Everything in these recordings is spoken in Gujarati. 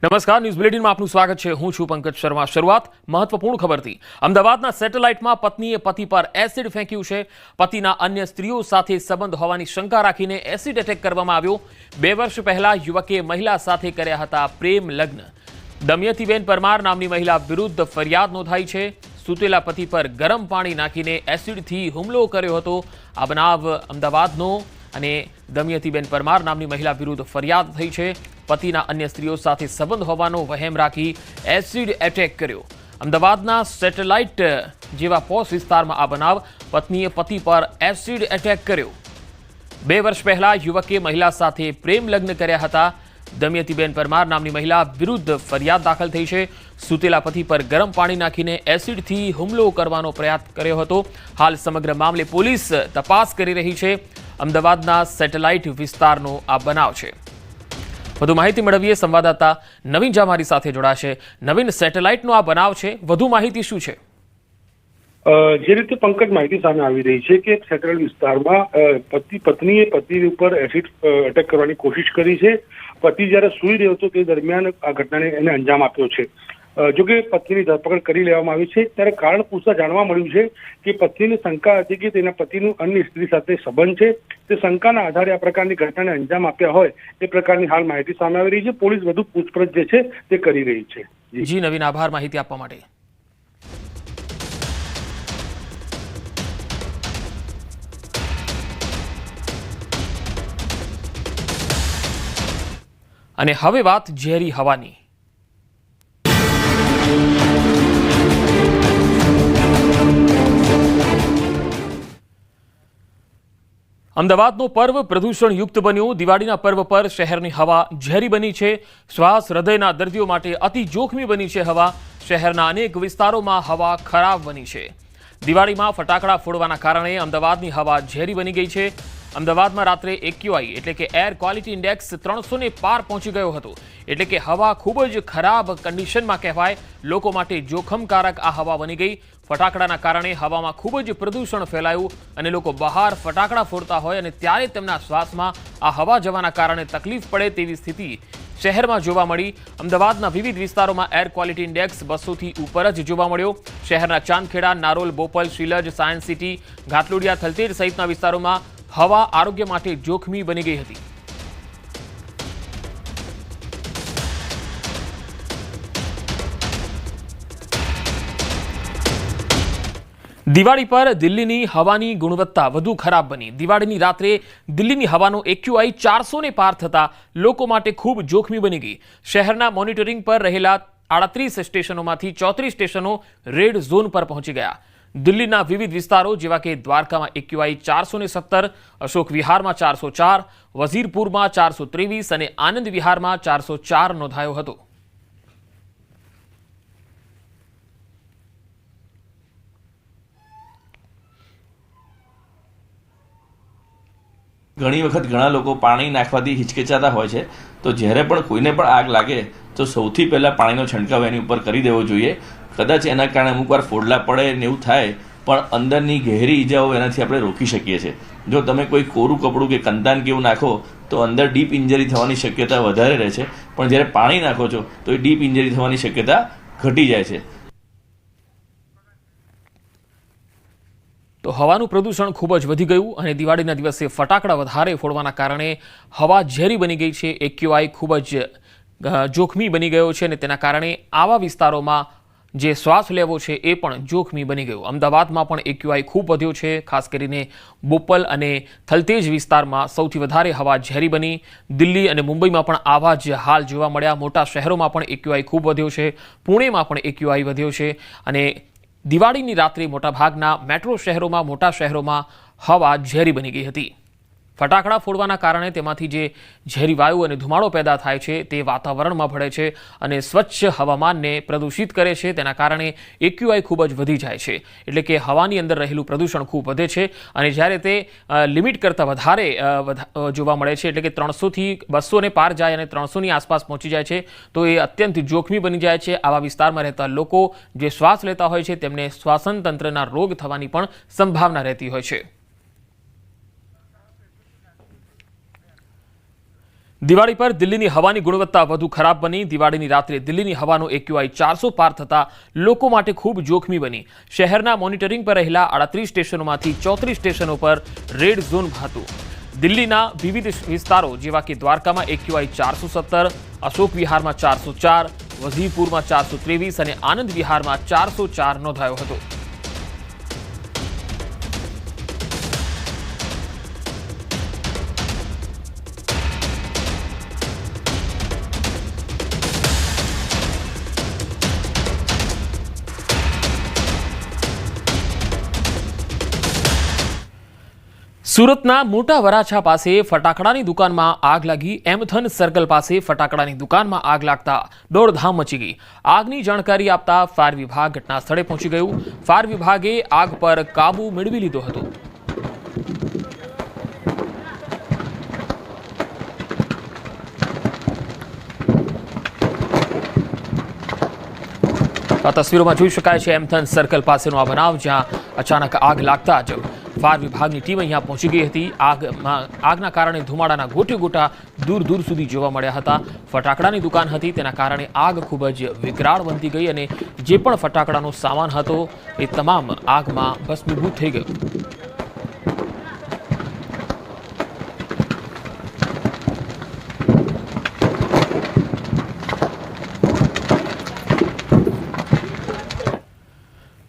નમસ્કાર, ન્યૂઝ બુલેટિનમાં આપનું સ્વાગત છે। હું છું પંકજ શર્મા। શરૂઆત મહત્વપૂર્ણ ખબરથી। અમદાવાદના સેટેલાઇટમાં પત્નીએ પતિ પર એસિડ ફેંક્યું છે। પતિના અન્ય સ્ત્રીઓ સાથે સંબંધ હોવાની શંકા રાખીને એસિડ એટેક કરવામાં આવ્યો। 2 વર્ષ પહેલા યુવકે મહિલા સાથે કર્યા હતા પ્રેમ લગ્ન। દમયંતીબેન પરમાર નામની મહિલા વિરુદ્ધ ફરિયાદ નોંધાઈ છે। સૂતેલા પતિ પર ગરમ પાણી નાખીને એસિડથી હુમલો કર્યો હતો। આ બનાવ અમદાવાદનો અને દમયંતીબેન પરમાર નામની મહિલા વિરુદ્ધ ફરિયાદ થઈ છે। પતિના અન્ય સ્ત્રીઓ સાથે સંબંધ હોવાનો વહેમ રાખી એસિડ એટેક કર્યો। અમદાવાદના સેટેલાઇટ જેવા પોશ વિસ્તારમાં આ બનાવ। પત્નીએ પતિ પર એસિડ એટેક કર્યો। 2 વર્ષ પહેલા યુવકે મહિલા સાથે પ્રેમ લગ્ન કર્યા હતા। દમયંતીબેન પરમાર નામની મહિલા વિરુદ્ધ ફરિયાદ દાખલ થઈ છે। સૂતેલા પતિ પર ગરમ પાણી નાખીને એસિડથી હુમલો કરવાનો પ્રયાસ કર્યો હતો। હાલ સમગ્ર મામલે પોલીસ તપાસ કરી રહી છે। અમદાવાદના સેટેલાઇટ વિસ્તારનો આ બનાવ છે। વધુ માહિતી મેળવીએ સંવાદદાતા નવીન જા મારી સાથે જોડાશે। નવીન, સેટેલાઇટનો આ બનાવ છે, વધુ માહિતી શું છે? જે રીતે પંકજ માહિતી સામે આવી રહી છે કે સેટેલાઇટ વિસ્તારમાં પત્નીએ પતિ ઉપર એસિડ એટેક કરવાની કોશિશ કરી છે। પતિ જ્યારે સૂઈ રહ્યો હતો તે દરમિયાન આ ઘટનાને એને અંજામ આપ્યો છે। જો કે પત્નીની ધરપકડ કરી લેવામાં આવી છે। ત્યારે કારણ પૂછતા જાણવા મળ્યું છે કે પત્નીને શંકા હતી કે તેના પતિનું અન્ય સ્ત્રી સાથે સંબંધ છે। તે શંકાના આધારે આ પ્રકારની ઘટનાને અંજામ આપ્યા હોય એ પ્રકારની હાલ માહિતી સામે આવી રહી છે। પોલીસ વધુ પૂછપરછ જે છે તે કરી રહી છે। જી નવીન, આભાર માહિતી આપવા માટે। અને હવે વાત ઝેરી હવાની। અમદાવાદનો પર્વ પ્રદૂષણયુક્ત બન્યો। દિવાળીના પર્વ પર શહેરની હવા ઝેરી બની છે। શ્વાસ હૃદયના દર્દીઓ માટે અતિ જોખમી બની છે હવા। શહેરના અનેક વિસ્તારોમાં હવા ખરાબ બની છે। દિવાળીમાં ફટાકડા ફોડવાના કારણે અમદાવાદની હવા ઝેરી બની ગઈ છે। અમદાવાદમાં રાત્રે AQI એટલે કે એર ક્વોલિટી ઇન્ડેક્સ 300ને પાર પહોંચી ગયો હતો। એટલે કે હવા ખૂબ જ ખરાબ કન્ડિશનમાં કહેવાય। લોકો માટે જોખમકારક આ હવા બની ગઈ। ફટાકડાના કારણે હવામાં ખૂબ જ પ્રદૂષણ ફેલાયું અને લોકો બહાર ફટાકડા ફોડતા હોય અને ત્યારે તેમના શ્વાસમાં આ હવા જવાના કારણે તકલીફ પડે તેવી સ્થિતિ શહેરમાં જોવા મળી। અમદાવાદના વિવિધ વિસ્તારોમાં એર ક્વોલિટી ઇન્ડેક્સ 200થી ઉપર જ જોવા મળ્યો। શહેરના ચાંદખેડા, નારોલ, બોપલ, શીલજ, સાયન્સ સિટી, ઘાટલોડિયા, થલતેજ સહિતના વિસ્તારોમાં હવા આરોગ્ય માટે જોખમી બની ગઈ હતી। દિવાળી પર દિલ્હીની હવાની ગુણવત્તા વધુ ખરાબ બની। દિવાળીની રાત્રે દિલ્હીની હવાનો AQI 400ને પાર થતા લોકો માટે ખૂબ જોખમી બની ગઈ। શહેરના મોનિટરિંગ પર રહેલા 38 સ્ટેશનોમાંથી 34 સ્ટેશનો રેડ ઝોન પર પહોંચી ગયા। દિલ્હીના વિવિધ વિસ્તારો જેવા કે દ્વારકામાં AQI 417, અશોક વિહારમાં 404, વઝીરપુરમાં 423 અને આનંદ વિહારમાં 404 નોંધાયો હતો। ઘણી વખત ઘણા લોકો પાણી નાખવાથી હિચકિચાતા હોય છે। તો જ્યારે પણ કોઈને પણ આગ લાગે તો સૌથી પહેલાં પાણીનો છંટકાવ એની ઉપર કરી દેવો જોઈએ। કદાચ એના કારણે અમુકવાર ફોડલા પડે ને એવું થાય, પણ અંદરની ગહેરી ઈજાઓ એનાથી આપણે રોકી શકીએ છીએ। જો તમે કોઈ કોરું કપડું કે કંતાન કે એવું નાખો તો અંદર ડીપ ઇન્જરી થવાની શક્યતા વધારે રહે છે, પણ જ્યારે પાણી નાખો છો તો એ ડીપ ઇન્જરી થવાની શક્યતા ઘટી જાય છે। તો હવાનું પ્રદૂષણ ખૂબ જ વધી ગયું અને દિવાળીના દિવસે ફટાકડા વધારે ફોડવાના કારણે હવા ઝેરી બની ગઈ છે। AQI ખૂબ જ જોખમી બની ગયો છે અને તેના કારણે આવા વિસ્તારોમાં જે શ્વાસ લેવો છે એ પણ જોખમી બની ગયું। અમદાવાદમાં પણ AQI ખૂબ વધ્યો છે। ખાસ કરીને બોપલ અને થલતેજ વિસ્તારમાં સૌથી વધારે હવા ઝેરી બની। દિલ્હી અને મુંબઈમાં પણ આવા જ હાલ જોવા મળ્યા। મોટા શહેરોમાં પણ AQI ખૂબ વધ્યો છે। પુણેમાં પણ AQI વધ્યો છે અને દિવાળીની રાત્રે મોટાભાગના મેટ્રો શહેરોમાં, મોટા શહેરોમાં હવા ઝેરી બની ગઈ હતી। ફટાકડા ફોડવાના કારણે તેમાંથી જે ઝેરી વાયુ અને ધુમાડો પેદા થાય છે તે વાતાવરણમાં ભળે છે અને સ્વચ્છ હવામાનને પ્રદૂષિત કરે છે। તેના કારણે AQI ખૂબ જ વધી જાય છે। એટલે કે હવાની અંદર રહેલું પ્રદૂષણ ખૂબ વધે છે અને જ્યારે તે લિમિટ કરતાં વધારે જોવા મળે છે, એટલે કે 300થી 200ને પાર જાય અને 300ની આસપાસ પહોંચી જાય છે, તો એ અત્યંત જોખમી બની જાય છે। આવા વિસ્તારમાં રહેતા લોકો જે શ્વાસ લેતા હોય છે તેમને શ્વાસન તંત્રના રોગ થવાની પણ સંભાવના રહેતી હોય છે। દિવાળી પર દિલ્હીની હવાની ગુણવત્તા વધુ ખરાબ બની. દિવાળીની રાત્રે દિલ્હીની હવાનો AQI 400 પાર થતા લોકો માટે ખૂબ જોખમી બની. શહેરના મોનિટરિંગ પર રહેલા 38 સ્ટેશનોમાંથી 34 સ્ટેશનો પર રેડ ઝોન હતું. દિલ્હીના વિવિધ વિસ્તારો જેવા કે દ્વારકામાં AQI 417, અશોક વિહારમાં 404, વઝીરપુરમાં 423 અને આનંદ વિહારમાં 404 નોંધાયો હતો. સુરતના મોટા વરાછા પાસે ફટાકડાની દુકાનમાં આગ લાગી. એમથન સર્કલ પાસે ફટાકડાની દુકાનમાં આગ લાગતા દોડધામ મચી ગઈ. આગની જાણકારી આપતા ફાયર વિભાગ ઘટના સ્થળે પહોંચી ગયું. ફાયર વિભાગે આગ પર કાબુ મેળવી લીધો હતો. આ તસવીરોમાં જોઈ શકાય છે એમથન સર્કલ પાસેનો આ બનાવ, જ્યાં અચાનક આગ લાગતા જ ફાયર વિભાગની ટીમ અહીંયા પહોંચી ગઈ હતી. આગના કારણે ધુમાડાના ગોટે ગોટા દૂર દૂર સુધી જોવા મળ્યા હતા. ફટાકડાની દુકાન હતી, તેના કારણે આગ ખૂબ જ વિકરાળ બનતી ગઈ અને જે પણ ફટાકડાનો સામાન હતો એ તમામ આગમાં ભસ્મીભૂત થઈ ગયો.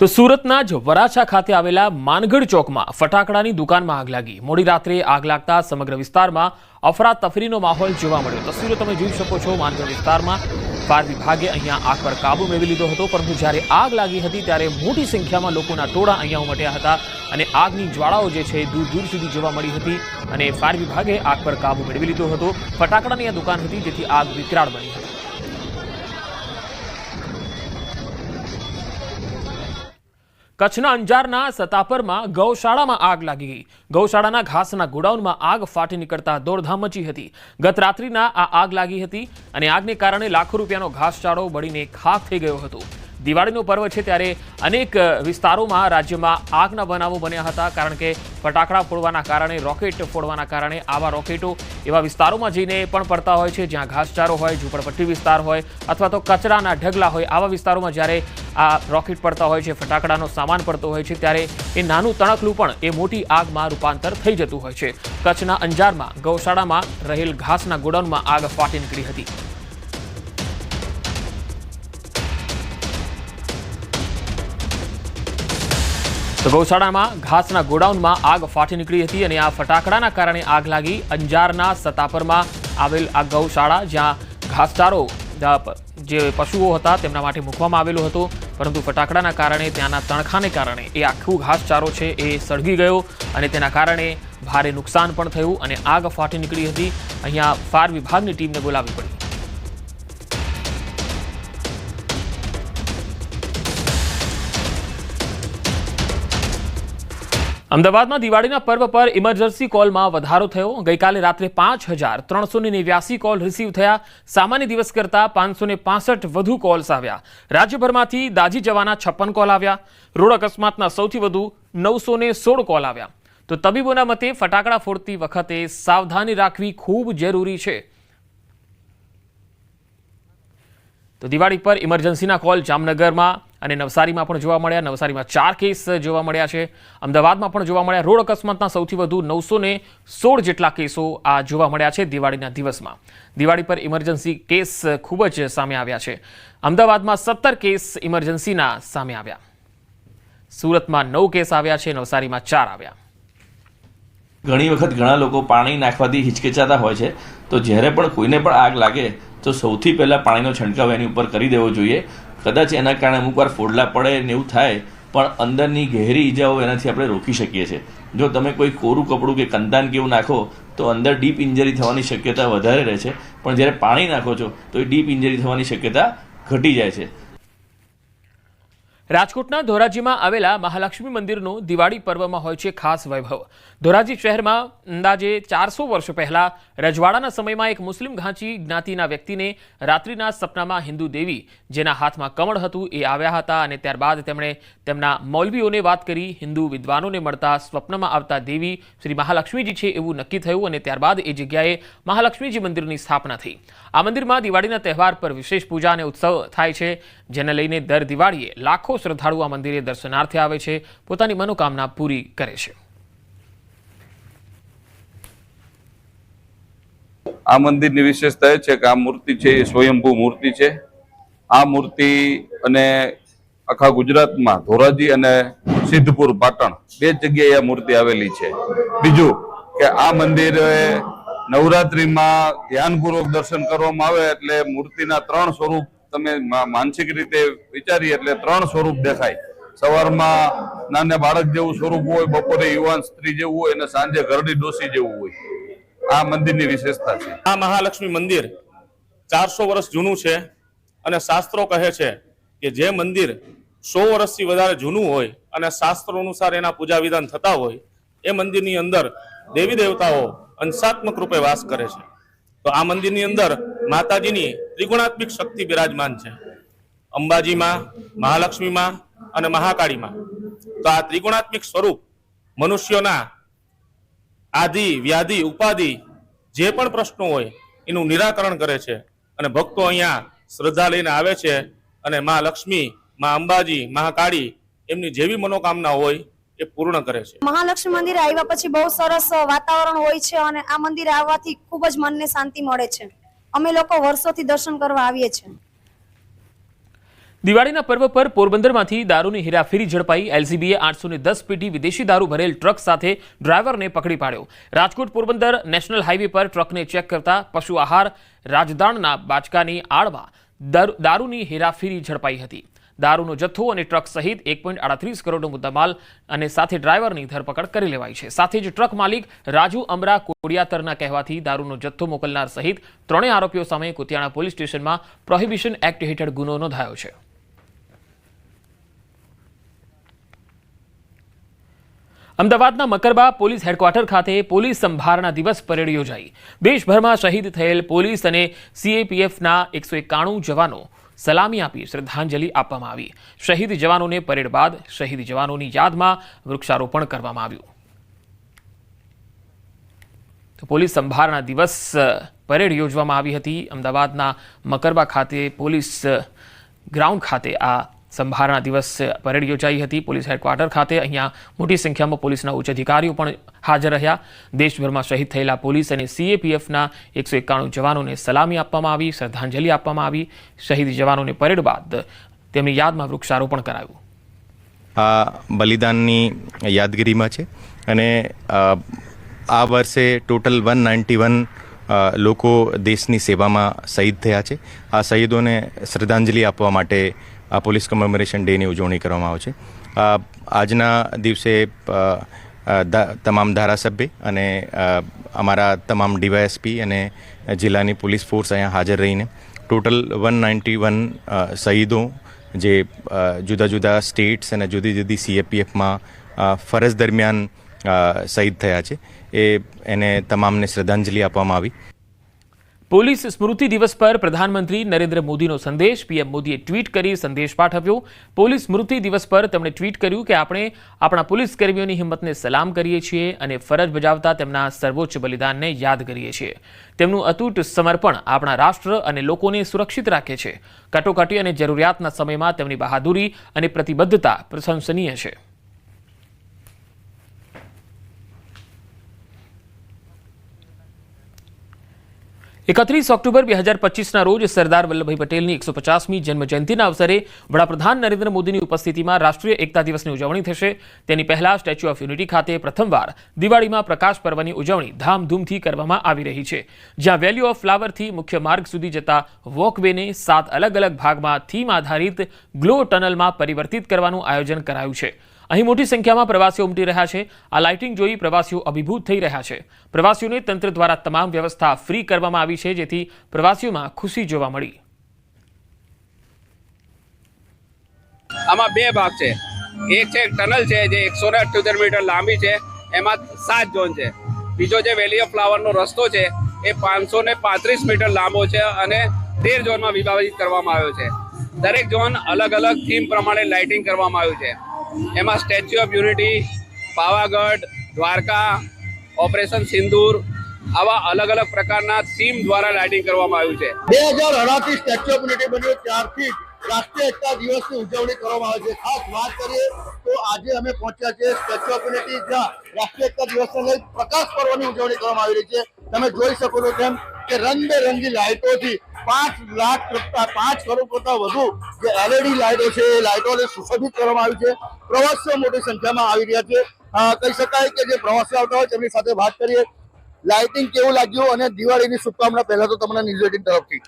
તો સુરતના જ વરાછા ખાતે આવેલા માનગઢ ચોકમાં ફટાકડાની દુકાનમાં આગ લાગી. મોડી રાત્રે આગ લાગતા સમગ્ર વિસ્તારમાં અફરાતફરીનો માહોલ જોવા મળ્યો. તસવીરો તમે જોઈ શકો છો. માનગઢ વિસ્તારમાં ફાયર વિભાગે અહીંયા આગ પર કાબુ મેળવી લીધો હતો, પરંતુ જ્યારે આગ લાગી હતી ત્યારે મોટી સંખ્યામાં લોકોના ટોળા અહીંયા ઉમટ્યા હતા અને આગની જ્વાળાઓ જે છે દૂર દૂર સુધી જોવા મળી હતી અને ફાયર વિભાગે આગ પર કાબુ મેળવી લીધો હતો. ફટાકડાની આ દુકાન હતી, જેથી આગ વિકરાળ બની હતી. કચ્છના અંજારના સતાપરમાં ગૌશાળામાં આગ લાગી ગઈ. ગૌશાળાના ઘાસના ગોડાઉનમાં આગ ફાટી નીકળતા દોડધામ મચી હતી. ગત રાત્રિના આ આગ લાગી હતી અને આગને કારણે લાખો રૂપિયાનો ઘાસચારો બળીને ખાખ થઈ ગયો હતો. દિવાળીનો પર્વ છે ત્યારે અનેક વિસ્તારોમાં રાજ્યમાં આગના બનાવો બન્યા હતા, કારણ કે ફટાકડા ફોડવાના કારણે, રોકેટ ફોડવાના કારણે આવા રોકેટો એવા વિસ્તારોમાં જઈને પણ પડતા હોય છે જ્યાં ઘાસચારો હોય, ઝૂંપડપટ્ટી વિસ્તાર હોય અથવા તો કચરાના ઢગલા હોય. આવા વિસ્તારોમાં જ્યારે આ રોકેટ પડતા હોય છે, ફટાકડાનો સામાન પડતો હોય છે, ત્યારે એ નાનું તણખલું પણ એ મોટી આગમાં રૂપાંતર થઈ જતું હોય છે. કચ્છના અંજારમાં ગૌશાળામાં રહેલ ઘાસના ગોડાઉનમાં આગ ફાટી નીકળી હતી. તો ગૌશાળામાં ઘાસના ગોડાઉનમાં આગ ફાટી નીકળી હતી અને આ ફટાકડાના કારણે આગ લાગી. અંજારના સતાપરમાં આવેલ આ ગૌશાળા, જ્યાં ઘાસચારો જે પશુઓ હતા તેમના માટે મૂકવામાં આવેલો હતો, પરંતુ ફટાકડાના કારણે, ત્યાંના તણખાને કારણે એ આખું ઘાસચારો છે એ સળગી ગયો અને તેના કારણે ભારે નુકસાન પણ થયું અને આગ ફાટી નીકળી હતી. અહીંયા ફાયર વિભાગની ટીમને બોલાવવી પડી. અમદાવાદમાં દિવાળીના પર્વ પર ઇમરજન્સી કોલમાં વધારો થયો. ગઈકાલે રાત્રે 5389 કોલ રિસીવ થયા. સામાન્ય દિવસ કરતાં 565 વધુ કોલ્સ આવ્યા. રાજ્યભરમાંથી દાઝી જવાના 56 કોલ આવ્યા. રોડ અકસ્માતના સૌથી વધુ 916 કોલ આવ્યા. તો તબીબોના મતે ફટાકડા ફોડતી વખતે સાવધાની રાખવી ખૂબ જરૂરી છે. તો દિવાળી પર ઇમરજન્સીના કોલ જામનગરમાં અને નવસારીમાં પણ જોવા મળ્યા. નવસારીમાં 4 કેસ જોવા મળ્યા છે. અમદાવાદમાં પણ જોવા મળ્યા. રોડ અકસ્માતના સૌથી વધુ 916 જેટલા કેસો આ જોવા મળ્યા છે દિવાળીના દિવસમાં. દિવાળી પર ઇમરજન્સી કેસ ખૂબ જ સામે આવ્યા છે. અમદાવાદમાં 17 કેસ ઇમરજન્સીના સામે આવ્યા. સુરતમાં 9 કેસ આવ્યા છે. નવસારીમાં 4 આવ્યા. ઘણી વખત ઘણા લોકો પાણી નાખવાથી હિચકિચાતા હોય છે. તો જ્યારે પણ કોઈને પણ આગ લાગે તો સૌથી પહેલાં પાણીનો છંટકાવ એની ઉપર કરી દેવો જોઈએ. કદાચ એના કારણે અમુક વાર ફોડલા પડે ને એવું થાય, પણ અંદરની ગહેરી ઈજાઓ એનાથી આપણે રોકી શકીએ છીએ. જો તમે કોઈ કોરું કપડું કે કંદાન કે એવું નાખો તો અંદર ડીપ ઇન્જરી થવાની શક્યતા વધારે રહે છે, પણ જ્યારે પાણી નાખો છો તો એ ડીપ ઇન્જરી થવાની શક્યતા ઘટી જાય છે. રાજકોટના ધોરાજીમાં આવેલા મહાલક્ષ્મી મંદિરનો દિવાળી પર્વમાં હોય છે ખાસ વૈભવ. ધોરાજી શહેરમાં અંદાજે 400 વર્ષ પહેલા રજવાડાના સમયમાં એક મુસ્લિમ ઘાંચી જ્ઞાતિના વ્યક્તિને રાત્રિના સપનામાં હિન્દુ દેવી જેના હાથમાં કમળ હતું એ આવ્યા હતા અને ત્યારબાદ તેમણે તેમના મૌલવીઓને વાત કરી હિન્દુ વિદ્વાનોને મળતા સ્વપ્નમાં આવતા દેવી શ્રી મહાલક્ષ્મીજી છે એવું નક્કી થયું અને ત્યારબાદ એ જગ્યાએ મહાલક્ષ્મીજી મંદિરની સ્થાપના થઈ. આ મંદિરમાં દિવાળીના તહેવાર પર વિશેષ પૂજા અને ઉત્સવ થાય છે, જેને લઈને દર દિવાળીએ લાખો શ્રદ્ધાળુ આ મંદિરે દર્શનાર્થે આવે છે, પોતાની મનોકામના પૂરી કરે છે. આ મંદિરની વિશેષતા એ છે કે આ મૂર્તિ છે એ સ્વયંભૂ મૂર્તિ છે. આ મૂર્તિ અને આખા ગુજરાતમાં ધોરાજી અને સિદ્ધપુર પાટણ 2 જગ્યાએ આ મૂર્તિ આવેલી છે. બીજું કે આ મંદિર નવરાત્રીમાં ધ્યાનપૂર્વક દર્શન કરવામાં આવે એટલે મૂર્તિના 3 સ્વરૂપ તમે માનસિક રીતે વિચારીએ એટલે 3 સ્વરૂપ દેખાય. સવારમાં નાના બાળક જેવું સ્વરૂપ હોય, બપોરે યુવાન સ્ત્રી જેવું હોય અને સાંજે ઘરડી ડોસી જેવું હોય. આ મંદિરની વિશેષતા છે. આ મહાલક્ષ્મી મંદિર 400 વર્ષ જૂનું છે અને શાસ્ત્રો કહે છે કે જે મંદિર 100 વર્ષથી વધારે જૂનું હોય અને શાસ્ત્રો અનુસાર એના પૂજા વિધાન થતા હોય એ મંદિરની અંદર દેવી દેવતાઓ અંશાત્મક રૂપે વાસ કરે છે. તો આ મંદિરની અંદર માતાજીની ત્રિગુણાત્મિક શક્તિ બિરાજમાન છે. અંબાજીમાં, મહાલક્ષ્મીમાં અને મહાકાળીમાં. તો આ ત્રિગુણાત્મિક સ્વરૂપ મનુષ્યોના આદિ વ્યાધિ ઉપાધિ જે પણ પ્રશ્નો હોય એનું નિરાકરણ કરે છે અને ભક્તો અહીંયા શ્રદ્ધા લઈને આવે છે અને મા લક્ષ્મી, મા અંબાજી, મહાકાળી એમની જેવી મનોકામના હોય એ પૂર્ણ કરે છે. મહાલક્ષ્મી મંદિરે આવ્યા પછી બહુ સરસ વાતાવરણ હોય છે અને આ મંદિરે આવવાથી ખૂબ જ મનને શાંતિ મળે છે. અમે લોકો વર્ષોથી દર્શન કરવા આવીએ છીએ. દિવાળીના પર્વ પર પોરબંદરમાંથી દારૂની હેરાફેરી ઝડપાઈ. એલસીબીએ 810 પેટી વિદેશી દારૂ ભરેલ ટ્રક સાથે ડ્રાઈવરને પકડી પાડ્યો. રાજકોટ પોરબંદર નેશનલ હાઈવે પર ટ્રકને ચેક કરતા પશુ આહાર રાજદાણના બાચકાની આડમાં દારૂની હેરાફેરી ઝડપાઈ હતી. દારૂનો જથ્થો અને ટ્રક સહિત 1.38 કરોડનો મુદ્દામાલ અને સાથે ડ્રાઈવરની ધરપકડ કરી લેવાઈ છે. સાથે જ ટ્રક માલિક રાજુ અમરા કોડિયાતરના કહેવાથી દારૂનો જથ્થો મોકલનાર સહિત 3 આરોપીઓ સામે કુતિયાણા પોલીસ સ્ટેશનમાં પ્રોહિબિશન એક્ટ હેઠળ ગુનો નોંધાયો છે. અમદાવાદના મકરબા પોલીસ હેડક્વાર્ટર ખાતે પોલીસ સંભારણા દિવસ પરેડ યોજાઈ. દેશભરમાં શહીદ થયેલ પોલીસ અને સીએપીએફના 191 જવાનો સલામી આપી શ્રદ્ધાંજલિ આપવામાં આવી. શહીદ જવાનોને પરેડ બાદ શહીદ જવાનોની યાદમાં વૃક્ષારોપણ કરવામાં આવ્યું. તો પોલીસ સંભારણા દિવસ પરેડ યોજવામાં આવી હતી. અમદાવાદના મકરબા ખાતે પોલીસ ગ્રાઉન્ડ ખાતે આ સંભારણા દિવસ પરેડ યોજાઈ હતી. પોલીસ હેડક્વાર્ટર ખાતે અહીંયા મોટી સંખ્યામાં પોલીસના ઉચ્ચ અધિકારીઓ પણ હાજર રહ્યા. દેશભરમાં શહીદ થયેલા પોલીસ અને સીએપીએફના 191 જવાનોને સલામી આપવામાં આવી, શ્રદ્ધાંજલિ આપવામાં આવી. શહીદ જવાનોને પરેડ બાદ તેમની યાદમાં વૃક્ષારોપણ કરાયું. આ બલિદાનની યાદગીરીમાં છે અને આ વર્ષે ટોટલ 191 લોકો દેશની સેવામાં શહીદ થયા છે. આ શહીદોને શ્રદ્ધાંજલિ આપવા માટે આ પોલીસ કમેમોરેશન ડેની ઉજવણી કરવામાં આવે છે. આજના દિવસે તમામ ધારાસભ્ય અને અમારા તમામ ડીવાયએસપી અને જિલ્લાની પોલીસ ફોર્સ અહીંયા હાજર રહીને ટોટલ 191 શહીદો જે જુદા જુદા સ્ટેટ્સ અને જુદી જુદી સીએપીએફમાં ફરજ દરમિયાન શહીદ થયા છે એને તમામને શ્રદ્ધાંજલિ આપવામાં આવી. પોલીસ સ્મૃતિ દિવસ પર પ્રધાનમંત્રી નરેન્દ્ર મોદીનો સંદેશ. પીએમ મોદીએ ટ્વીટ કરી સંદેશ પાઠવ્યો. પોલીસ સ્મૃતિ દિવસ પર તેમણે ટ્વીટ કર્યું કે આપણે આપણા પોલીસ કર્મીઓની હિંમતને સલામ કરીએ છીએ અને ફરજ બજાવતા તેમના સર્વોચ્ચ બલિદાનને યાદ કરીએ છીએ. તેમનું અતૂટ સમર્પણ આપણા રાષ્ટ્ર અને લોકોને સુરક્ષિત રાખે છે. કટોકટી અને જરૂરિયાતના સમયમાં તેમની બહાદુરી અને પ્રતિબદ્ધતા પ્રશંસનીય છે. એકત્રીસ ઓક્ટોબર 2025ના રોજ સરદાર વલ્લભભાઈ પટેલની 150મી જન્મજયંતિના અવસરે વડાપ્રધાન નરેન્દ્ર મોદીની ઉપસ્થિતિમાં રાષ્ટ્રીય એકતા દિવસની ઉજવણી થશે. તેની પહેલા સ્ટેચ્યુ ઓફ યુનિટી ખાતે પ્રથમવાર દિવાળીમાં પ્રકાશ પર્વની ઉજવણી ધામધૂમથી કરવામાં આવી રહી છે, જ્યાં વેલી ઓફ ફ્લાવરથી મુખ્ય માર્ગ સુધી જતા વોકવેને 7 અલગ અલગ ભાગમાં થીમ આધારિત ગ્લો ટનલમાં પરિવર્તિત કરવાનું આયોજન કરાયું છે. અહીં મોટી સંખ્યામાં પ્રવાસીઓ ઉમટી રહ્યા છે. આ લાઇટિંગ જોઈ પ્રવાસીઓ અભિભૂત થઈ રહ્યા છે. પ્રવાસીઓને તંત્ર દ્વારા તમામ વ્યવસ્થા ફ્રી કરવામાં આવી છે, જેથી પ્રવાસીઓમાં ખુશી જોવા મળી. આમાં બે ભાગ છે. એક છે ટનલ છે જે 178 મીટર લાંબી છે, એમાં 7 ઝોન છે. બીજો જે વેલી ઓફ ફ્લાવરનો રસ્તો છે એ 535 મીટર લાંબો છે અને 13 ઝોનમાં વિભાજિત કરવામાં આવ્યો છે. દરેક ઝોન અલગ અલગ થીમ પ્રમાણે લાઇટિંગ કરવામાં આવ્યું છે. એમાં statue of unity, Pavagadh, Dwarka, operation સિંદૂર આવા અલગ અલગ પ્રકારના થીમ દ્વારા લાઇટિંગ કરવામાં આવ્યું છે. 2018 સ્ટેચ્યુ ઓફ યુનિટી બન્યું ત્યારથી રાષ્ટ્રીય એકતા દિવસની ઉજવણી કરવામાં આવે છે. ખાસ વાત કરીએ તો આજે અમે પહોંચ્યા છીએ સ્ટેચ્યુ ઓફ યુનિટી, જ્યાં રાષ્ટ્રીય એકતા દિવસને લઈ પ્રકાશ પર્વની ઉજવણી કરવામાં આવી રહી છે. તમે જોઈ શકો છો તેમ કે રંગબેરંગી લાઇટોથી 5 કરોડ કરતા વધુ જે LED લાઇટો છે એ લાઇટોને સુશોભિત કરવામાં આવી છે. પ્રવાસીઓ મોટી સંખ્યામાં આવી રહ્યા છે. કહી શકાય કે જે પ્રવાસીઓ આવતા હોય તેમની સાથે વાત કરીએ. લાઇટિંગ કેવું લાગ્યું અને દિવાળીની શુભકામના પહેલા તો તમને ન્યૂઝ 18 તરફથી.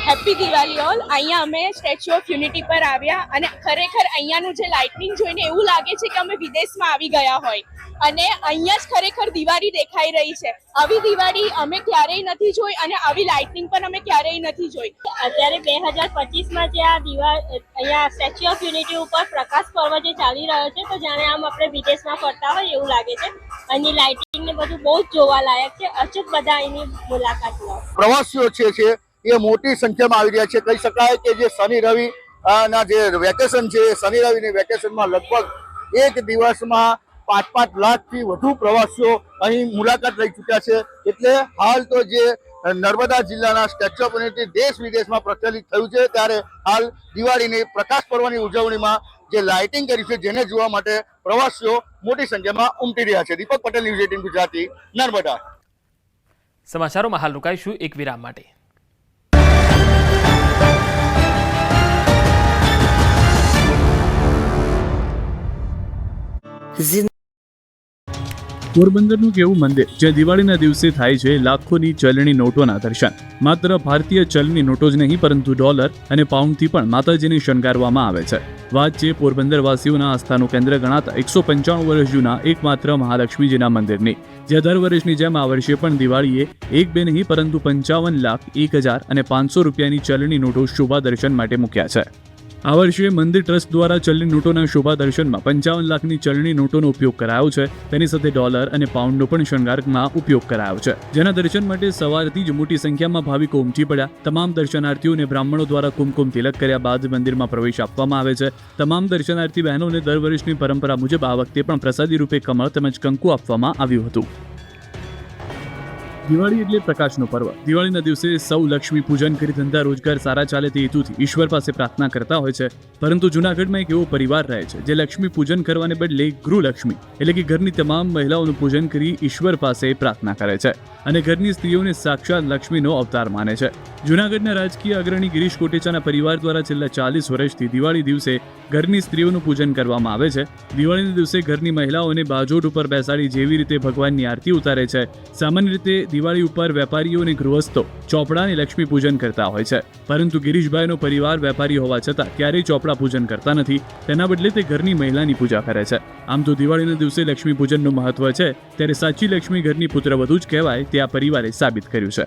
Happy Diwali all. અહીંયા અમે સ્ટેચ્યુ ઓફ યુનિટી પર આવ્યા અને ખરેખર અહીંયાનું જે લાઇટનિંગ જોઈને એવું લાગે છે કે અમે વિદેશમાં આવી ગયા હોય અને અહીંયા જ ખરેખર દિવાળી દેખાઈ રહી છે. આવી દિવાળી અમે ક્યારેય નથી જોઈ અને આવી લાઇટનિંગ પણ અમે ક્યારેય નથી જોઈ. અત્યારે 2025માં જે આ અહીંયા સ્ટેચ્યુ ઓફ યુનિટી ઉપર પ્રકાશ પર્વ જે ચાલી રહ્યો છે, તો જાણે આમ આપણે વિદેશમાં ફરતા હોય એવું લાગે છે. અહીંની લાઇટિંગ ને બધું બહુ જ જોવાલાયક છે. અચૂક બધા અહીંની મુલાકાત લો. પ્રવાસીઓ છે એ મોટી સંખ્યામાં આવી રહ્યા છે. કહી શકાય કે જે શનિ રવિ ના જે વેકેશન છે, શનિ રવિની વેકેશનમાં લગભગ એક દિવસમાં 5 લાખથી વધુ પ્રવાસીઓ અહીં મુલાકાત લઈ ચૂક્યા છે. એટલે હાલ તો જે નર્મદા જિલ્લાના સ્ટેચ્યુ ઓફ યુનિટી દેશ વિદેશમાં પ્રચલિત થયું છે, ત્યારે હાલ દિવાળીની પ્રકાશ પર્વની ઉજવણીમાં જે લાઇટિંગ કરી છે જેને જોવા માટે પ્રવાસીઓ મોટી સંખ્યામાં ઉમટી રહ્યા છે. દીપક પટેલ, ન્યૂઝ 18 ગુજરાતી, નર્મદા. સમાચારોમાં હાલ રોકાઈશું એક વિરામ માટે. પોરબંદરનું કેવું મંદિર, જ્યાં દિવાળીના દિવસે થાય છે લાખોની ચલણી નોટોના દર્શન. માત્ર ભારતીય ચલણી નોટો જ નહીં, પરંતુ ડોલર અને પાઉન્ડથી પણ માતાજીને શણગારવામાં આવે છે. વાત છે પોરબંદરવાસીઓના આસ્થાનું કેન્દ્ર ગણાતા 195 વર્ષ જૂના એકમાત્ર મહાલક્ષ્મીજીના મંદિરની, જ્યાં દર વર્ષની જેમ આ વર્ષે પણ દિવાળીએ 1-2 નહીં પરંતુ 55 લાખ, 1000 અને 500 રૂપિયાની ચલણી નોટો શોભા દર્શન માટે મૂક્યા છે. આ વર્ષે મંદિર ટ્રસ્ટ દ્વારા ચલણી નોટોના શોભા દર્શનમાં 55 લાખની ચલણી નોટોનો ઉપયોગ કરાયો છે. તેની સાથે ડોલર અને પાઉન્ડનો પણ શણગારમાં ઉપયોગ કરાયો છે, જેના દર્શન માટે સવારથી જ મોટી સંખ્યામાં ભાવિકો ઉમટી પડ્યા. તમામ દર્શનાર્થીઓને બ્રાહ્મણો દ્વારા કુમકુમ તિલક કર્યા બાદ મંદિરમાં પ્રવેશ આપવામાં આવે છે. તમામ દર્શનાર્થી બહેનોને દર વર્ષની પરંપરા મુજબ આ વખતે પણ પ્રસાદી રૂપે કમળ તેમજ કંકુ આપવામાં આવ્યું હતું. દિવાળી એટલે પ્રકાશનો પર્વ. દિવાળીના દિવસે સૌ લક્ષ્મી પૂજન કરી ધંધા રોજગાર સારા ચાલે તે હેતુથી ઈશ્વર પાસે પ્રાર્થના કરતા હોય છે. પરંતુ જૂનાગઢમાં એક એવો પરિવાર રહે છે જે લક્ષ્મી પૂજન કરવાને બદલે ગૃહલક્ષ્મી એટલે કે ઘરની તમામ મહિલાઓનું પૂજન કરી ઈશ્વર પાસે પ્રાર્થના કરે છે અને ઘરની સ્ત્રીઓને સાક્ષાત લક્ષ્મીનો અવતાર માને છે. જૂનાગઢના રાજકીય અગ્રણી ગિરીશ કોટેચાના પરિવાર દ્વારા છેલ્લા 40 વર્ષથી દિવાળી દિવસે ઘરની સ્ત્રીઓનું પૂજન કરવામાં આવે છે. દિવાળીના દિવસે ઘરની મહિલાઓને બાજોટ ઉપર બેસાડી જેવી રીતે ભગવાનની આરતી ઉતારે છે. સામાન્ય રીતે દિવાળી ઉપર વેપારીઓ અને ગૃહસ્થો ચોપડાની લક્ષ્મી પૂજન કરતા હોય છે, પરંતુ ગિરીશભાઈનો પરિવાર વેપારી હોવા છતાં ક્યારેય ચોપડા પૂજન કરતા નથી. તેના બદલે તે ઘરની મહિલાની પૂજા કરે છે. આમ તો દિવાળીના દિવસે લક્ષ્મી પૂજનનું મહત્વ છે, ત્યારે સાચી લક્ષ્મી ઘરની પુત્રવધુ જ કહેવાય તે આ પરિવારે સાબિત કર્યું છે.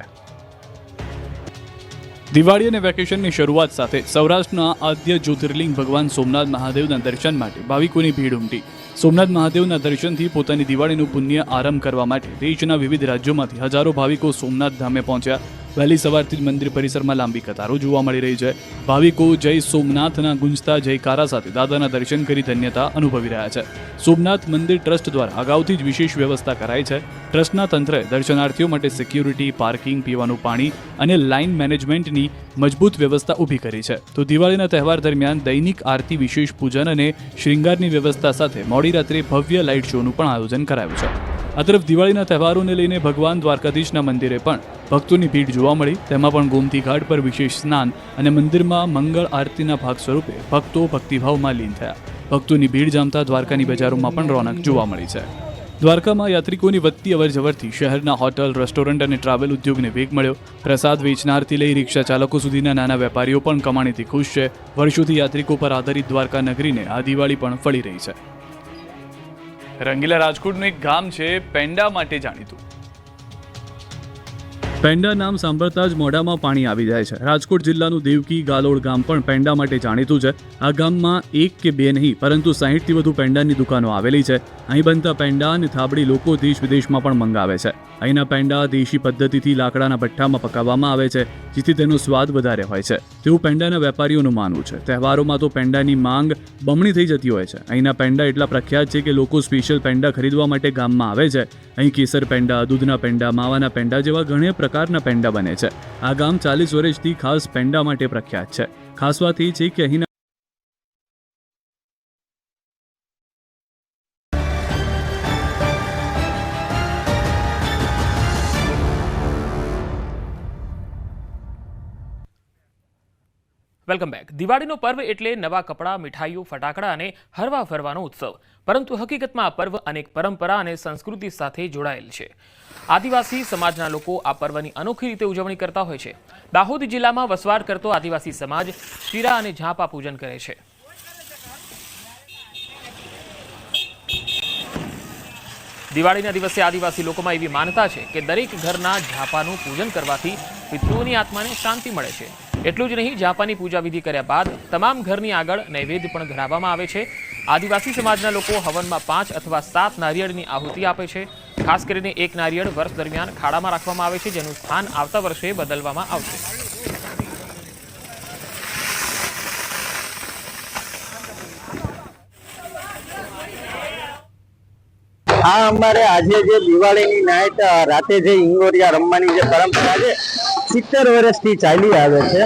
દિવાળી અને વેકેશનની શરૂઆત સાથે સૌરાષ્ટ્રના આદ્ય જ્યોતિર્લિંગ ભગવાન સોમનાથ મહાદેવના દર્શન માટે ભાવિકોની ભીડ ઉમટી. સોમનાથ મહાદેવના દર્શનથી પોતાની દિવાળીનું પુણ્ય આરંભ કરવા માટે દેશના વિવિધ રાજ્યોમાંથી હજારો ભાવિકો સોમનાથ ધામે પહોંચ્યા. વહેલી સવારથી જ મંદિર પરિસરમાં લાંબી કતારો જોવા મળી રહી છે. ભાવિકો જય સોમનાથના ગુંજતા જયકારા સાથે દાદાના દર્શન કરી ધન્યતા અનુભવી રહ્યા છે. સોમનાથ મંદિર ટ્રસ્ટ દ્વારા અગાઉથી જ વિશેષ વ્યવસ્થા કરાઈ છે. ટ્રસ્ટના તંત્રએ દર્શનાર્થીઓ માટે સિક્યુરિટી, પાર્કિંગ, પીવાનું પાણી અને લાઇન મેનેજમેન્ટની મજબૂત વ્યવસ્થા ઊભી કરી છે. તો દિવાળીના તહેવાર દરમિયાન દૈનિક આરતી, વિશેષ પૂજન અને શૃંગારની વ્યવસ્થા સાથે મોડી રાત્રે ભવ્ય લાઇટ શોનું પણ આયોજન કરાયું છે. આ તરફ દિવાળીના તહેવારોને લઈને ભગવાન દ્વારકાધીશના મંદિરે પણ ભક્તોની ભીડ જોવા મળી. તેમાં પણ ગોમતી ઘાટ પર વિશેષ સ્નાન અને મંદિરમાં મંગળ આરતીના ભાગ સ્વરૂપે ભક્તો ભક્તિભાવમાં લીન થયા. ભક્તોની ભીડ જામતા દ્વારકાની બજારોમાં પણ રોનક જોવા મળી છે. દ્વારકામાં યાત્રિકોની વધતી અવરજવરથી શહેરના હોટલ, રેસ્ટોરન્ટ અને ટ્રાવેલ ઉદ્યોગને વેગ મળ્યો. પ્રસાદ વેચનારથી લઈ રિક્ષા ચાલકો સુધીના નાના વેપારીઓ પણ કમાણીથી ખુશ છે. વર્ષોથી યાત્રિકો પર આધારિત દ્વારકા નગરીને આ દિવાળી પણ ફળી રહી છે. રંગીલા રાજકોટનું એક ગામ છે પેંડા માટે જાણીતું. પેંડા નામ સાંભળતા જ મોઢામાં પાણી આવી જાય છે. રાજકોટ જિલ્લાનું દેવકી ગાલોડ ગામ પણ પેંડા માટે જાણીતું છે. આ ગામમાં એક કે બે નહીં પરંતુ 60થી વધુ પેંડાની દુકાનો આવેલી છે. અહીં બનતા પેંડા અને થાબડી લોકો દેશ વિદેશમાં પણ મંગાવે છે. અહીંના પેંડા દેશી પદ્ધતિથી લાકડાના ભઠ્ઠામાં પકાવવામાં આવે છે, જેથી તેનો સ્વાદ વધારે હોય છે તેવું પેંડાના વેપારીઓનું માનવું છે. તહેવારોમાં તો પેંડાની માંગ બમણી થઈ જતી હોય છે. અહીંના પેંડા એટલા પ્રખ્યાત છે કે લોકો સ્પેશિયલ પેંડા ખરીદવા માટે ગામમાં આવે છે. અહીં કેસર પેંડા, દૂધના પેંડા, માવાના પેંડા જેવા ઘણા પ્રકારના પેંડા બને છે. આ ગામ 40 વર્ષથી ખાસ પેંડા માટે પ્રખ્યાત છે. ખાસ વાત એ છે કે અહીંના વેલકમ બેક. દિવાળીનો પર્વ એટલે નવા કપડાં, મીઠાઈઓ, ફટાકડા અને હરવા ફરવાનો ઉત્સવ. પરંતુ હકીકતમાં આ પર્વ અનેક પરંપરા અને સંસ્કૃતિ સાથે જોડાયેલ છે. આદિવાસી સમાજના લોકો આ પર્વની અનોખી રીતે ઉજવણી કરતા હોય છે. દાહોદ જિલ્લામાં વસવાટ કરતો આદિવાસી સમાજ શીરા અને ઝાંપા પૂજન કરે છે. દિવાળીના દિવસે આદિવાસી લોકોમાં એવી માનતા છે કે દરેક ઘરના ઝાંપાનું પૂજન કરવાથી પિતૃઓની આત્માને શાંતિ મળે છે. એટલું જ નહીં, ઝાંપાની પૂજા વિધિ કર્યા બાદ તમામ ઘરની આગળ નૈવેદ્ય પણ ધરાવવામાં આવે છે. આદિવાસી સમાજના લોકો હવનમાં 5 અથવા 7 નારિયેળની આહુતિ આપે છે. ખાસ કરીને એક નારિયેળ વર્ષ દરમિયાન ખાડામાં રાખવામાં આવે છે, જેનું સ્થાન આવતા વર્ષે બદલવામાં આવશે. આ અમારે આજે જે દિવાળીની નાઈટ રાતે જે ઈંગોરિયા રમવાની જે પરંપરા છે 70 વર્ષથી ચાલી આવે છે.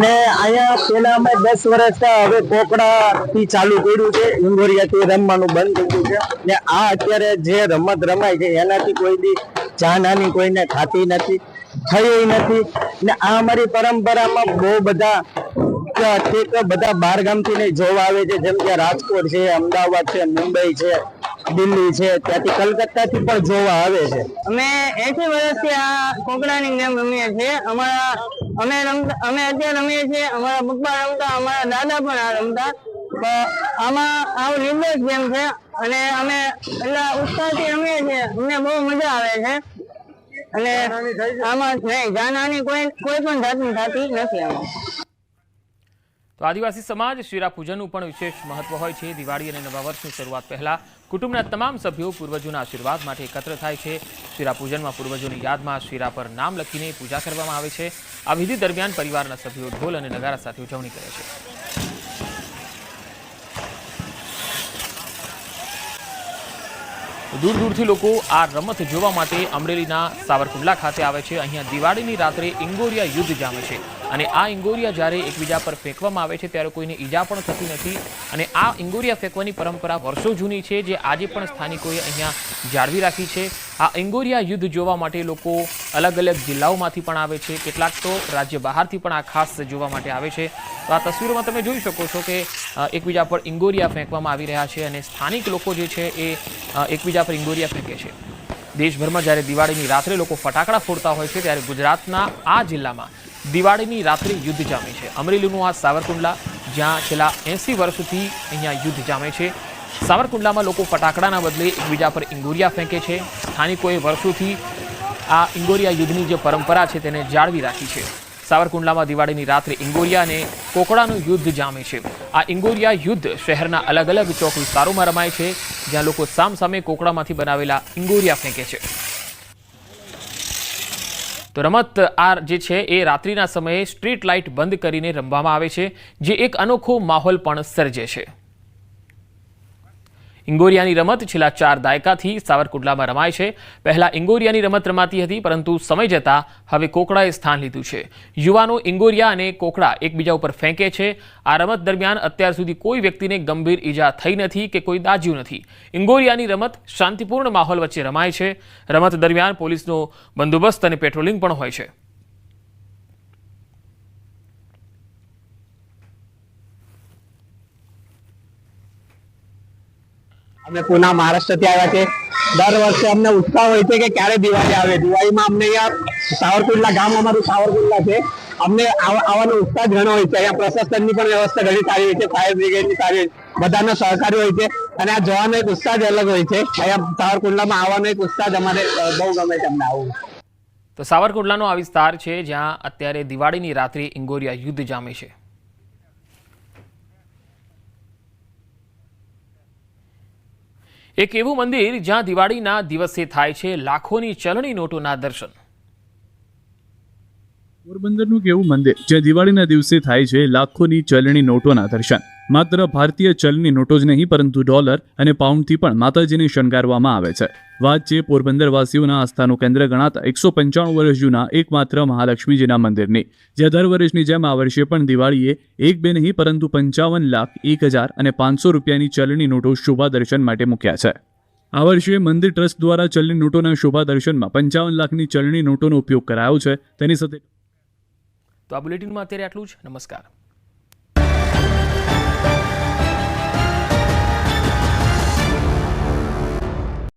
ને અહીંયા પેલા અમે 10 વર્ષ હવે કોકડાથી ચાલુ કર્યું છે, ઈંગોરિયાથી રમવાનું બંધ થઈ ગયું છે. ને આ અત્યારે જે રમત રમાય છે એનાથી કોઈ દી જાનહાની કોઈને થતી નથી, થઈ નથી. ને આ અમારી પરંપરામાં બહુ બધા બહાર ગામથી નહીં જોવા આવે છે, જેમ કે રાજકોટ છે, અમદાવાદ છે, મુંબઈ છે, દિલ્હી છે, ત્યાંથી કલકત્તાથી પણ જોવા આવે છે. અમે 80 વર્ષથી આ કોકડાની ગેમ રમીએ છીએ. અમે અત્યારે રમીએ છીએ, અમારા પપ્પા રમતા, અમારા દાદા પણ આ રમતા. આમાં આવું નિર્દોષ ગેમ છે અને અમે એટલા ઉત્સાહથી રમીએ છીએ, અમને બહુ મજા આવે છે. અને આમાં નહીં જાનહાની કોઈ પણ જાતની થતી નથી. આમાં તો આદિવાસી સમાજ શીરા પૂજનનું પણ વિશેષ મહત્વ હોય છે. દિવાળી અને નવા વર્ષની શરૂઆત પહેલા કુટુંબના તમામ સભ્યો પૂર્વજોના આશીર્વાદ માટે એકત્ર થાય છે. શીરા પૂજનમાં પૂર્વજોની યાદમાં શીરા પર નામ લખીને પૂજા કરવામાં આવે છે. આ વિધિ દરમિયાન પરિવારના સભ્યો ઢોલ અને નગારા સાથે ઉજવણી કરે છે. દૂર દૂરથી લોકો આ રમત જોવા માટે અમરેલીના સાવરકુંડલા ખાતે આવે છે. અહીંયા દિવાળીની રાત્રે ઈંગોરિયા યુદ્ધ જામે છે અને આ ઈંગોરિયા જ્યારે એકબીજા પર ફેંકવામાં આવે છે ત્યારે કોઈને ઈજા પણ થતી નથી. અને આ ઈંગોરિયા ફેંકવાની પરંપરા વર્ષો જૂની છે, જે આજે પણ સ્થાનિકોએ અહીંયા જાળવી રાખી છે. આ ઈંગોરિયા યુદ્ધ જોવા માટે લોકો અલગ અલગ જિલ્લાઓમાંથી પણ આવે છે, કેટલાક તો રાજ્ય બહારથી પણ આ ખાસ જોવા માટે આવે છે. તો આ તસવીરોમાં તમે જોઈ શકો છો કે એકબીજા પર ઈંગોરિયા ફેંકવામાં આવી રહ્યા છે અને સ્થાનિક લોકો જે છે એ એકબીજા પર ઈંગોરિયા ફેંકે છે. દેશભરમાં જ્યારે દિવાળીની રાત્રે લોકો ફટાકડા ફોડતા હોય છે, ત્યારે ગુજરાતના આ જિલ્લામાં દિવાળીની રાત્રે યુદ્ધ જામે છે. અમરેલીનું આ સાવરકુંડલા, જ્યાં છેલ્લા 80 વર્ષથી અહીંયા યુદ્ધ જામે છે. સાવરકુંડલામાં લોકો ફટાકડાના બદલે એકબીજા પર ઈંગોરિયા ફેંકે છે. સ્થાનિકોએ વર્ષોથી આ ઈંગોરિયા યુદ્ધની જે પરંપરા છે તેને જાળવી રાખી છે. સાવરકુંડલામાં દિવાળીની રાત્રે ઈંગોરિયા અને કોકડાનું યુદ્ધ જામે છે. આ ઈંગોરિયા યુદ્ધ શહેરના અલગ અલગ ચોક વિસ્તારોમાં રમાય છે, જ્યાં લોકો સામસામે કોકડામાંથી બનાવેલા ઈંગોરિયા ફેંકે છે. તો રમત આ જે છે એ રાત્રિના સમયે સ્ટ્રીટ લાઇટ બંધ કરીને રમવામાં આવે છે, જે એક અનોખો માહોલ પણ સર્જે છે. ઈંગોરિયાની રમત છેલ્લા 4 દાયકાથી સાવરકુંડલામાં રમાય છે. પહેલા ઈંગોરિયાની રમત રમાતી હતી, પરંતુ સમય જતાં હવે કોકડાએ સ્થાન લીધું છે. યુવાનો ઈંગોરિયા અને કોકડા એકબીજા ઉપર ફેંકે છે. આ રમત દરમિયાન અત્યાર સુધી કોઈ વ્યક્તિને ગંભીર ઈજા થઈ નથી કે કોઈ દાઝ્યું નથી. ઈંગોરિયાની રમત શાંતિપૂર્ણ માહોલ વચ્ચે રમાય છે. રમત દરમિયાન પોલીસનો બંદોબસ્ત અને પેટ્રોલિંગ પણ હોય છે. અમે પુના મહારાષ્ટ્રથી આવ્યા છે. દર વર્ષે અમને ઉત્સાહ હોય છે કે ક્યારે દિવાળી આવે. દિવાળીમાં અમને અહીંયા સાવરકુંડલા ગામ, અમારું સાવરકુંડલા છે, અમને આવવાનો ઉત્સાહ ઘણો હોય છે. અહીંયા પ્રશાસનની પણ વ્યવસ્થા ઘણી સારી હોય છે, ફાયર બ્રિગેડની સારી, બધાનો સહકારી હોય છે અને આ જોવાનો એક ઉત્સાહ જ અલગ હોય છે. અહીંયા સાવરકુંડલામાં આવવાનો એક ઉત્સાહ અમારે બહુ ગમે છે. અમને આવું તો સાવરકુંડલાનો આ વિસ્તાર છે જ્યાં અત્યારે દિવાળીની રાત્રે ઇંગોરિયા યુદ્ધ જામે છે. એક એવું મંદિર જ્યાં દિવાળીના દિવસે થાય છે લાખોની ચલણી નોટોના દર્શન. પોરબંદરનું કેવું મંદિર જ્યાં દિવાળીના દિવસે થાય છે લાખોની ચલણી નોટોના દર્શન. માત્ર ભારતીય ચલણી નોટો જ નહીં પરંતુ ડોલર અને પાઉન્ડથી પણ માતાજીને શણગારવામાં આવે છે. વાત છે પોરબંદરવાસીઓના આસ્થાનું કેન્દ્ર ગણાતા 195 વર્ષ જૂના એકમાત્ર મહાલક્ષ્મીજીના મંદિરની, જ્યાં દર વર્ષની જેમ આ વર્ષે પણ દિવાળીએ એક બે નહીં પરંતુ 55,01,000 અને 500 રૂપિયાની ચલણી નોટો શોભા દર્શન માટે મૂક્યા છે. આ વર્ષે મંદિર ટ્રસ્ટ દ્વારા ચલણી નોટોના શોભા દર્શનમાં 55 લાખની ચલણી નોટોનો ઉપયોગ કરાયો છે. તેની સાથે તો આ બુલેટિનમાં અત્યારે આટલું જ. નમસ્કાર.